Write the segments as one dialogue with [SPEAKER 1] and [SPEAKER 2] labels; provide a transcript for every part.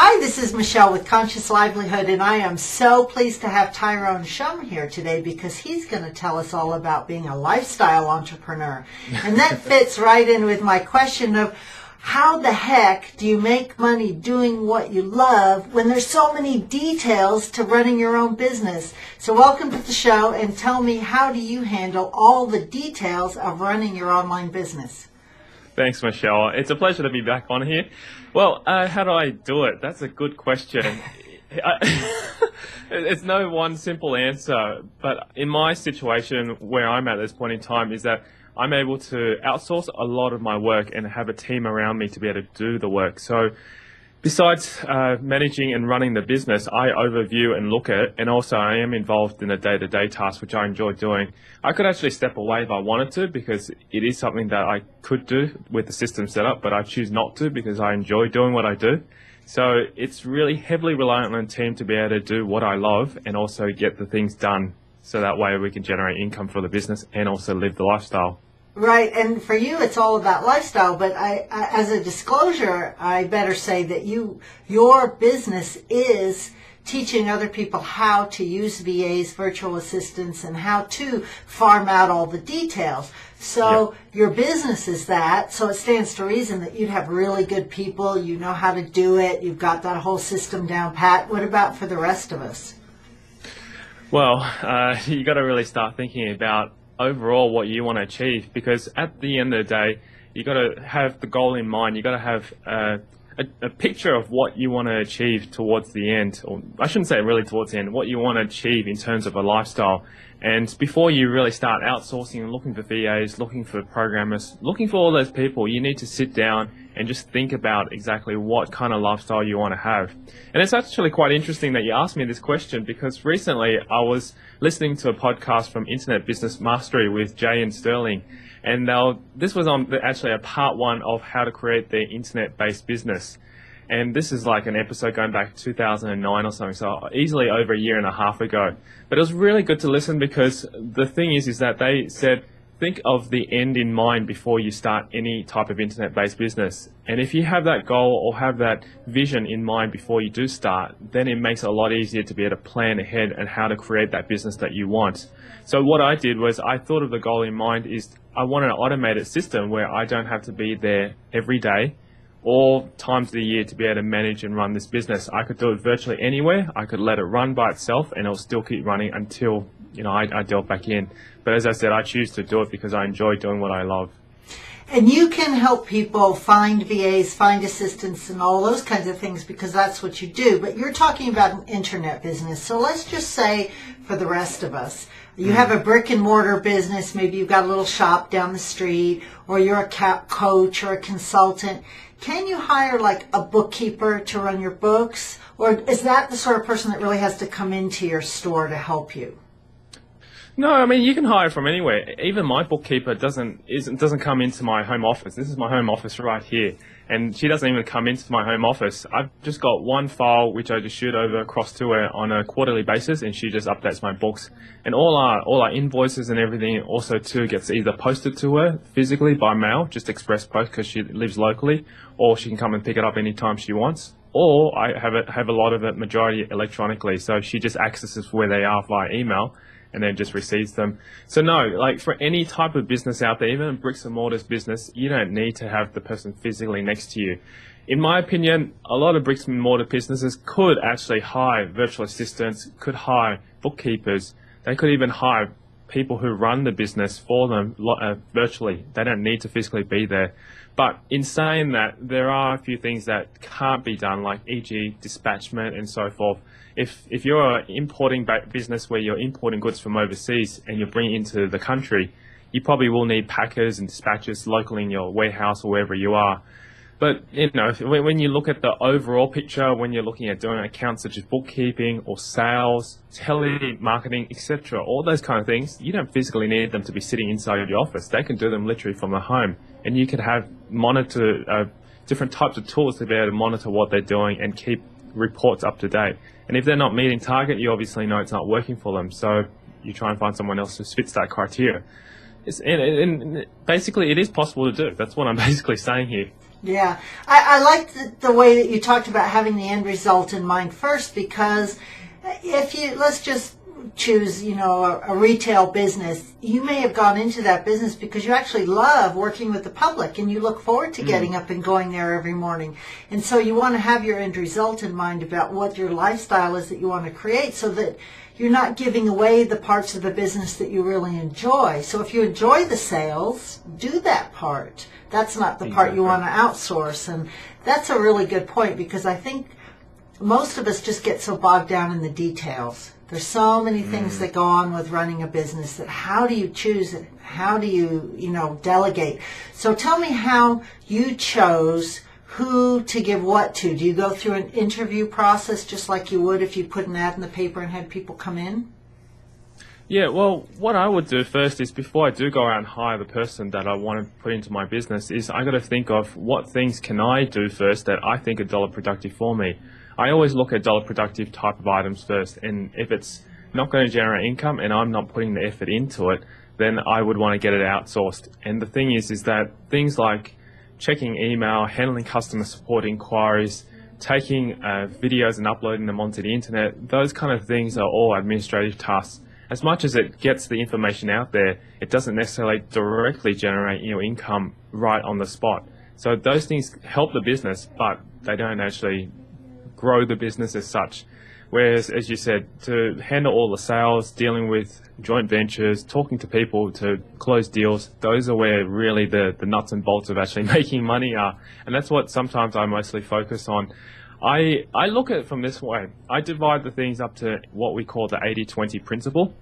[SPEAKER 1] Hi, this is Michelle with Conscious Livelihood, and I am so pleased to have Tyron Shum here today because he's going to tell us all about being a lifestyle entrepreneur. And that fits right in with my question of how the heck do you make money doing what you love when there's so many details to running your own business? So welcome to the show, and tell me, how do you handle all the details of running your online business?
[SPEAKER 2] Thanks, Michelle. It's a pleasure to be back on here. Well, how do I do it? That's a good question. It's no one simple answer, but in my situation where I'm at this point in time is that I'm able to outsource a lot of my work and have a team around me to be able to do the work. So besides managing and running the business, I overview and look at it, and also I am involved in the day-to-day tasks, which I enjoy doing. I could actually step away if I wanted to, because it is something that I could do with the system set up, but I choose not to because I enjoy doing what I do. So it's really heavily reliant on the team to be able to do what I love and also get the things done, so that way we can generate income for the business and also live the lifestyle.
[SPEAKER 1] Right, and for you it's all about lifestyle, but I as a disclosure, I better say that your business is teaching other people how to use VAs, virtual assistants, and how to farm out all the details. So your business is that, so it stands to reason that you'd have really good people, you know how to do it, you've got that whole system down pat. What about for the rest of us?
[SPEAKER 2] Well, you got to really start thinking about overall what you want to achieve, because at the end of the day, you got to have the goal in mind. You got to have a picture of what you want to achieve towards the end, or I shouldn't say really towards the end, what you want to achieve in terms of a lifestyle. And before you really start outsourcing and looking for VAs, looking for programmers, looking for all those people, you need to sit down and just think about exactly what kind of lifestyle you want to have. And it's actually quite interesting that you asked me this question, because recently I was listening to a podcast from Internet Business Mastery with Jay and Sterling, and this was on actually a part one of how to create their internet-based business. And this is like an episode going back to 2009 or something, so easily over a year and a half ago. But it was really good to listen, because the thing is that they said, think of the end in mind before you start any type of internet-based business. And if you have that goal or have that vision in mind before you do start, then it makes it a lot easier to be able to plan ahead and how to create that business that you want. So what I did was I thought of the goal in mind is I wanted an automated system where I don't have to be there every day, all times of the year, to be able to manage and run this business. I could do it virtually anywhere. I could let it run by itself and it'll still keep running until I delve back in. But as I said, I choose to do it because I enjoy doing what I love.
[SPEAKER 1] And you can help people find VAs, find assistants, and all those kinds of things, because that's what you do. But you're talking about an internet business. So let's just say, for the rest of us, you have a brick and mortar business. Maybe you've got a little shop down the street, or you're a coach or a consultant. Can you hire like a bookkeeper to run your books? Or is that the sort of person that really has to come into your store to help you?
[SPEAKER 2] No, I mean, you can hire from anywhere. Even my bookkeeper doesn't come into my home office. This is my home office right here, and she doesn't even come into my home office. I've just got one file which I just shoot over across to her on a quarterly basis, and she just updates my books. And all our invoices and everything also too gets either posted to her physically by mail, just express post because she lives locally, or she can come and pick it up anytime she wants. Or I have a lot of it majority electronically, so she just accesses where they are via email and then just receives them. So no, like for any type of business out there, even a bricks and mortars business, you don't need to have the person physically next to you. In my opinion, a lot of bricks and mortar businesses could actually hire virtual assistants, could hire bookkeepers. They could even hire people who run the business for them virtually. They don't need to physically be there. But in saying that, there are a few things that can't be done, like e.g. dispatchment and so forth. If you're an importing business where you're importing goods from overseas and you're bringing it into the country, you probably will need packers and dispatchers locally in your warehouse or wherever you are. But when you look at the overall picture, when you're looking at doing accounts such as bookkeeping or sales, telemarketing, etc., all those kind of things, you don't physically need them to be sitting inside your office. They can do them literally from the home, and you could have different types of tools to be able to monitor what they're doing and keep reports up to date. And if they're not meeting target, you obviously know it's not working for them. So you try and find someone else who fits that criteria. And basically, it is possible to do. That's what I'm basically saying here.
[SPEAKER 1] Yeah, I like the way that you talked about having the end result in mind first, because if you, let's just choose, a retail business, you may have gone into that business because you actually love working with the public and you look forward to getting up and going there every morning. And so you want to have your end result in mind about what your lifestyle is that you want to create, so that you're not giving away the parts of the business that you really enjoy. So if you enjoy the sales, do that part. That's not the part you want to outsource. And that's a really good point, because I think most of us just get so bogged down in the details. There's so many things that go on with running a business, that how do you choose it? How do you, delegate? So tell me how you chose who to give what to. Do you go through an interview process just like you would if you put an ad in the paper and had people come in?
[SPEAKER 2] Yeah, well, what I would do first is, before I do go out and hire the person that I want to put into my business, is I got to think of what things can I do first that I think are dollar productive for me. I always look at dollar productive type of items first, and if it's not going to generate income and I'm not putting the effort into it, then I would want to get it outsourced. And the thing is that things like checking email, handling customer support inquiries, taking videos and uploading them onto the internet, those kind of things are all administrative tasks. As much as it gets the information out there, it doesn't necessarily directly generate income right on the spot. So those things help the business, but they don't actually grow the business as such. Whereas, as you said, to handle all the sales, dealing with joint ventures, talking to people to close deals, those are where really the nuts and bolts of actually making money are. And that's what sometimes I mostly focus on. I look at it from this way. I divide the things up to what we call the 80-20 principle.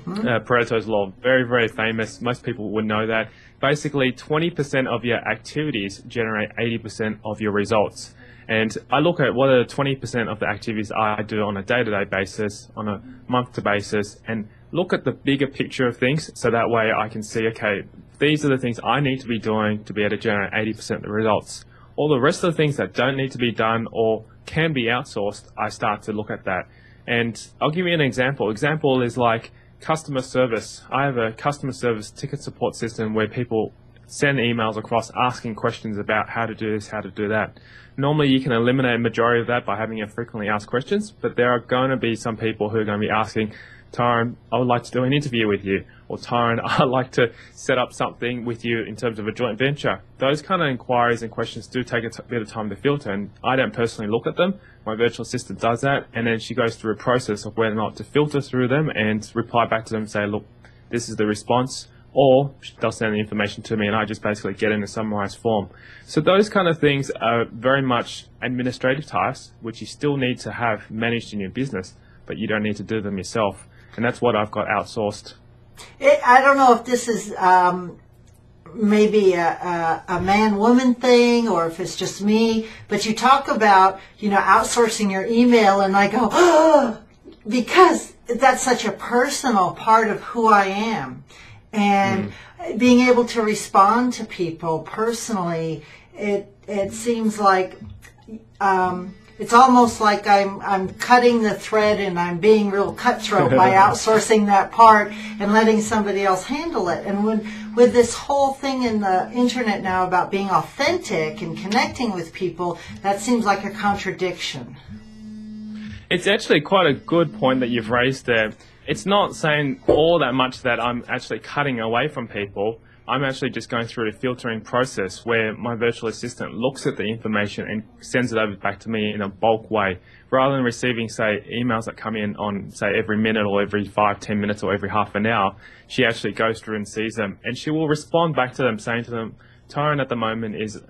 [SPEAKER 2] Pareto's law, very, very famous. Most people would know that. Basically, 20% of your activities generate 80% of your results. And I look at what are the 20% of the activities I do on a day-to-day basis, on a month-to basis, and look at the bigger picture of things, so that way I can see, okay, these are the things I need to be doing to be able to generate 80% of the results. All the rest of the things that don't need to be done or can be outsourced, I start to look at that. And I'll give you an example. Example is like customer service. I have a customer service ticket support system where people send emails across asking questions about how to do this, how to do that. Normally you can eliminate a majority of that by having a frequently asked questions, but there are going to be some people who are going to be asking, Tyron, I would like to do an interview with you, or Tyron, I'd like to set up something with you in terms of a joint venture. Those kind of inquiries and questions do take a bit of time to filter, and I don't personally look at them. My virtual assistant does that, and then she goes through a process of whether or not to filter through them and reply back to them and say, look, this is the response. Or they'll send the information to me and I just basically get in a summarized form. So those kind of things are very much administrative tasks, which you still need to have managed in your business, but you don't need to do them yourself. And that's what I've got outsourced.
[SPEAKER 1] I don't know if this is maybe a man-woman thing, or if it's just me, but you talk about, outsourcing your email, and I go, oh, because that's such a personal part of who I am. And being able to respond to people personally, it seems like it's almost like I'm cutting the thread and I'm being real cutthroat by outsourcing that part and letting somebody else handle it. And with this whole thing in the internet now about being authentic and connecting with people, that seems like a contradiction.
[SPEAKER 2] It's actually quite a good point that you've raised there. It's not saying all that much that I'm actually cutting away from people. I'm actually just going through a filtering process where my virtual assistant looks at the information and sends it over back to me in a bulk way. Rather than receiving, say, emails that come in on, say, every minute or every 5-10 minutes or every half an hour, she actually goes through and sees them. And she will respond back to them saying to them, Tyron at the moment is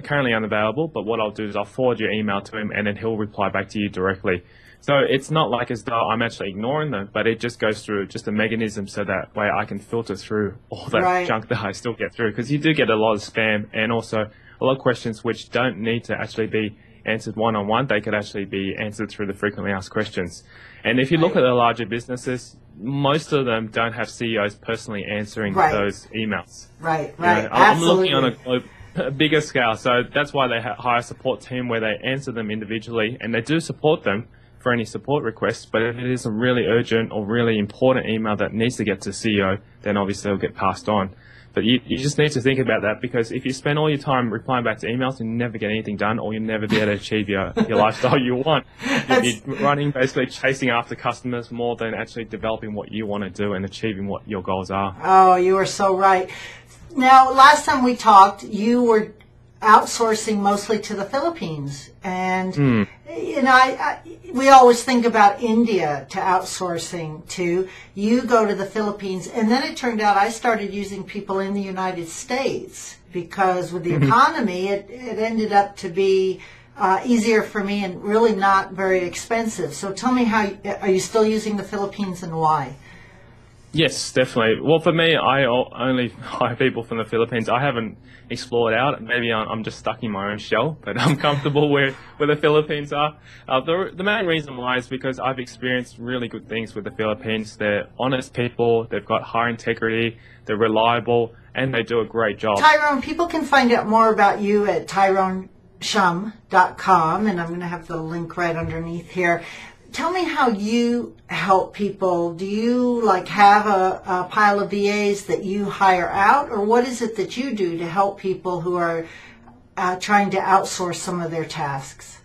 [SPEAKER 2] currently unavailable, but what I'll do is I'll forward your email to him and then he'll reply back to you directly. So it's not like as though I'm actually ignoring them, but it just goes through just a mechanism so that way I can filter through all that junk that I still get through. Because you do get a lot of spam and also a lot of questions which don't need to actually be answered one-on-one. They could actually be answered through the frequently asked questions. And if you look at the larger businesses, most of them don't have CEOs personally answering those emails.
[SPEAKER 1] Right.
[SPEAKER 2] I'm looking on a bigger scale. So that's why they hire a support team where they answer them individually, and they do support them for any support requests, but if it is a really urgent or really important email that needs to get to CEO, then obviously it'll get passed on. But you just need to think about that, because if you spend all your time replying back to emails, you never get anything done, or you'll never be able to achieve your lifestyle you want. You'll be running, basically chasing after customers more than actually developing what you want to do and achieving what your goals are.
[SPEAKER 1] Oh, you are so right. Now, last time we talked, you were outsourcing mostly to the Philippines. And, you know, we always think about India to outsourcing to. You go to the Philippines, and then it turned out I started using people in the United States, because with the economy, it ended up to be easier for me and really not very expensive. So tell me, are you still using the Philippines, and why?
[SPEAKER 2] Yes, definitely. Well, for me, I only hire people from the Philippines. I haven't explored out. Maybe I'm just stuck in my own shell, but I'm comfortable where the Philippines are. The main reason why is because I've experienced really good things with the Philippines. They're honest people, they've got high integrity, they're reliable, and they do a great job.
[SPEAKER 1] Tyron, people can find out more about you at TyronShum.com, and I'm going to have the link right underneath here. Tell me how you help people. Do you have a pile of VAs that you hire out, or what is it that you do to help people who are trying to outsource some of their tasks?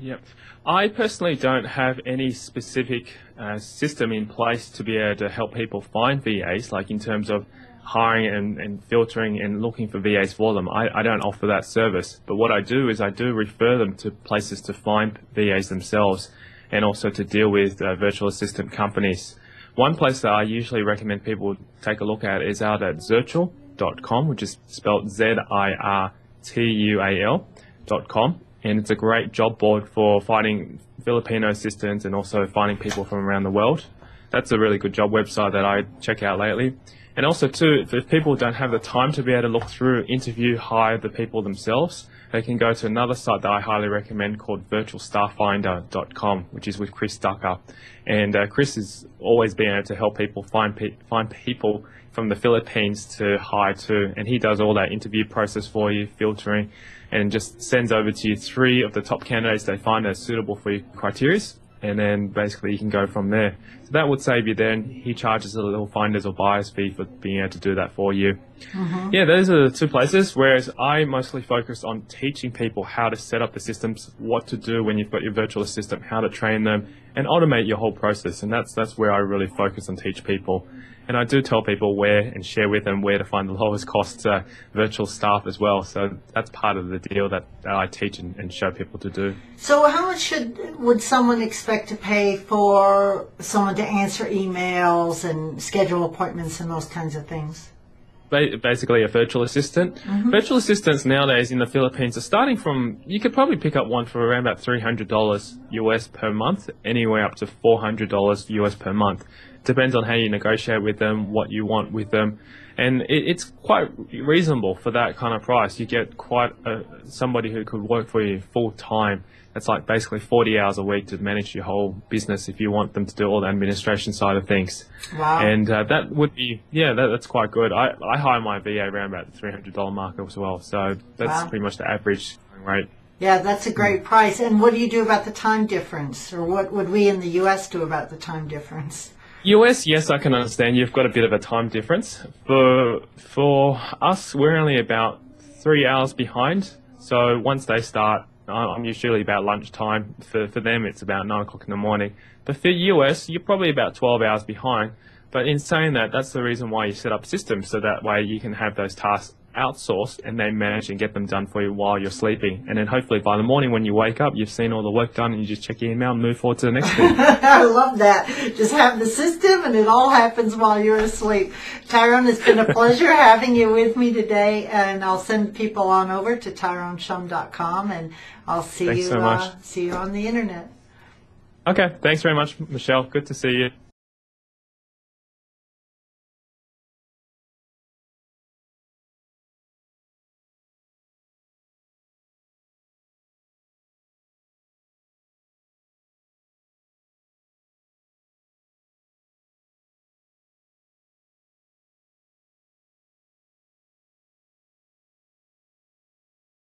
[SPEAKER 2] Yep. I personally don't have any specific system in place to be able to help people find VAs, like in terms of hiring and filtering and looking for VAs for them. I don't offer that service. But what I do is I do refer them to places to find VAs themselves, and also to deal with virtual assistant companies. One place that I usually recommend people take a look at is out at zirtual.com, which is spelled ZIRTUAL.com. And it's a great job board for finding Filipino assistants and also finding people from around the world. That's a really good job website that I check out lately. And also too, if people don't have the time to be able to look through, interview, hire the people themselves, they can go to another site that I highly recommend called virtualstafffinder.com, which is with Chris Ducker. And Chris has always been able to help people find people from the Philippines to hire to. And he does all that interview process for you, filtering, and just sends over to you 3 of the top candidates they find are suitable for your criteria. And then basically you can go from there. So that would save you then. He charges a little finder's or buyer's fee for being able to do that for you. Yeah, those are the 2 places, whereas I mostly focus on teaching people how to set up the systems, what to do when you've got your virtual assistant, how to train them, and automate your whole process. And that's where I really focus and teach people. And I do tell people where and share with them where to find the lowest cost virtual staff as well. So that's part of the deal that I teach and show people to do. So
[SPEAKER 1] how much would someone expect to pay for someone to answer emails and schedule appointments and those kinds of things?
[SPEAKER 2] Basically a virtual assistant. Virtual assistants nowadays in the Philippines are starting from, you could probably pick up one for around about $300 US per month, anywhere up to $400 US per month. Depends on how you negotiate with them, what you want with them. And it's quite reasonable for that kind of price. You get quite somebody who could work for you full time. It's like basically 40 hours a week to manage your whole business if you want them to do all the administration side of things.
[SPEAKER 1] Wow.
[SPEAKER 2] And that would be, that's quite good. I hire my VA around about the $300 mark as well. So that's pretty much the average rate.
[SPEAKER 1] Yeah, that's a great price. And what do you do about the time difference? Or what would we in the U.S. do about the time difference?
[SPEAKER 2] US, yes, I can understand. You've got a bit of a time difference. For us, we're only about 3 hours behind. So once they start, I'm usually about lunchtime. For them, it's about 9 o'clock in the morning. But for US, you're probably about 12 hours behind. But in saying that, that's the reason why you set up systems, so that way you can have those tasks outsourced and they manage and get them done for you while you're sleeping. And then hopefully by the morning when you wake up, you've seen all the work done and you just check your email and move forward to the next thing.
[SPEAKER 1] I love that. Just have the system and it all happens while you're asleep. Tyron, it's been a pleasure having you with me today, and I'll send people on over to TyronShum.com, and I'll see you on the internet.
[SPEAKER 2] Okay, thanks very much, Michelle. Good to see you.